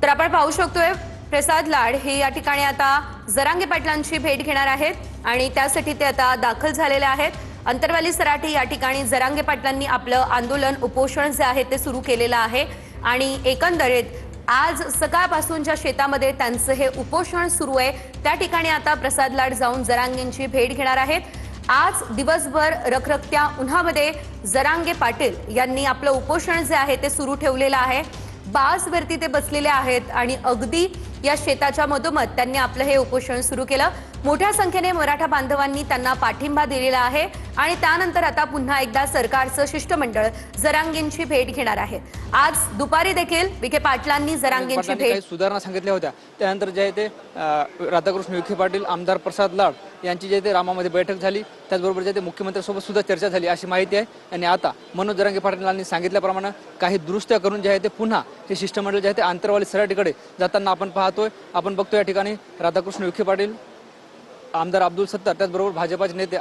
तर आपण पाहू शकतोय प्रसाद लाड हे या ठिकाणी आता जरांगे पाटलांची भेट घेणार आहेत आणि त्यासाठी ते आता दाखल झालेले आहेत। अंतरवाली सराटी या ठिकाणी जरांगे पाटलांनी आपलं आंदोलन उपोषण जे आहे ते सुरू केलेलं आहे आणि एकंदरीत आज सकाळपासून ज्या शेतामध्ये त्यांचं हे उपोषण सुरू आहे त्या ठिकाणी आता प्रसाद लाड जाऊन जरांगेंची भेट घेणार आहेत। आज दिवसभर रखरखत्या उन्हामध्ये जरांगे पाटील यांनी आपलं उपोषण जे आहे ते सुरू ठेवलेलं आहे। बाजवरती ते बसलेले आहेत आणि अगदी या शेताच्या मधोमध त्यांनी आपलं हे उपोषण सुरू केलं। मोठ्या संख्येने मराठा बांधवांनी त्यांना पाठिंबा दिलेला आहे आणि त्यानंतर आता पुन्हा एकदा सरकारचं शिष्टमंडळ जरांगेंची भेट घेणार आहे। आज दुपारी देखील विखे पाटलांनी जरांगेंची भेट सुधारणा सांगितल्या होत्या। त्यानंतर जे आहे ते राधाकृष्ण विखे पाटील आमदार प्रसाद लाड यांची जे ते रामामध्ये बैठक झाली, त्याचबरोबर जे ते मुख्यमंत्र्यांसोबत सुद्धा चर्चा झाली अशी माहिती आहे। आणि आता मनोज जरांगे पाटलांनी सांगितल्याप्रमाणे काही दुरुस्त्या करून जे आहे ते पुन्हा हे शिष्टमंडळ जे आहे ते आंतरवाली सराटीकडे जाताना आपण पाहतोय। आपण बघतोय या ठिकाणी राधाकृष्ण विखे पाटील, आमदार अब्दुल सत्तार, त्याचबरोबर भाजपाचे नेते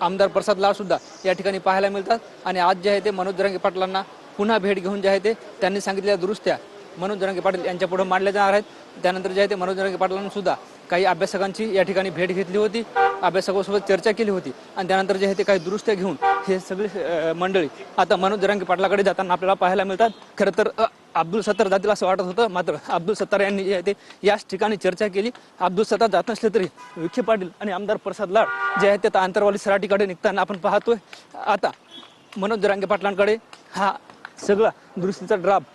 आमदार प्रसाद लाड सुद्धा या ठिकाणी पाहायला मिळतात। आणि आज जे आहे ते मनोज जरांगे पाटलांना पुन्हा भेट घेऊन जे आहे ते त्यांनी सांगितलेल्या दुरुस्त्या मनोज जरांगे पाटील यांच्या पुढे मांडल्या जाणार आहेत। त्यानंतर जे आहे ते मनोज जरांगे पाटलांनी सुद्धा काही अभ्यासकांची या ठिकाणी भेट घेतली होती, अभ्यासकांसोबत चर्चा केली होती आणि त्यानंतर जे आहे ते काही दुरुस्त्या घेऊन हे सगळे मंडळी आता मनोज जरांगे पाटलाकडे जाताना आपल्याला पाहायला मिळतात। खरं तर अब्दुल सत्तार जातील असं वाटत होतं, मात्र अब्दुल सत्तार यांनी जे आहे ते याच ठिकाणी चर्चा केली। अब्दुल सत्तार जात नसले तरी विखे पाटील आणि आमदार प्रसाद लाड जे आहे ते आंतरवाली सराटीकडे निघताना आपण पाहतोय। आता मनोज जरांगे पाटलांकडे हा सगळा दुरुस्तीचा ड्राफ्ट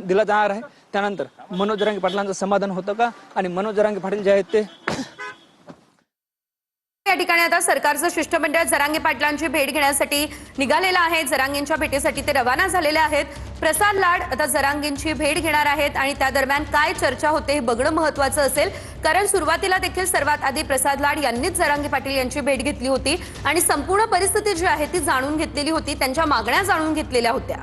दिला जाणार आहे। त्यानंतर मनोज जरांगे पाटलांचं समाधान होतं का आणि मनोज जरांगे पाटील जे आहेत ते या ठिकाणी आता सरकारचं शिष्टमंडळ जरांगे पाटलांची भेट घेण्यासाठी निघालेलं आहे। जरांगेंच्या भेटीसाठी ते रवाना झालेले आहेत। प्रसाद लाड आता जरांगेंची भेट घेणार आहेत आणि त्या दरम्यान काय चर्चा होते हे बघणं महत्त्वाचं असेल, कारण सुरुवातीला देखील सर्वात आधी प्रसाद लाड यांनीच जरांगे पाटील यांची भेट घेतली होती आणि संपूर्ण परिस्थिती जी आहे ती जाणून घेतलेली होती, त्यांच्या मागण्या जाणून घेतलेल्या होत्या।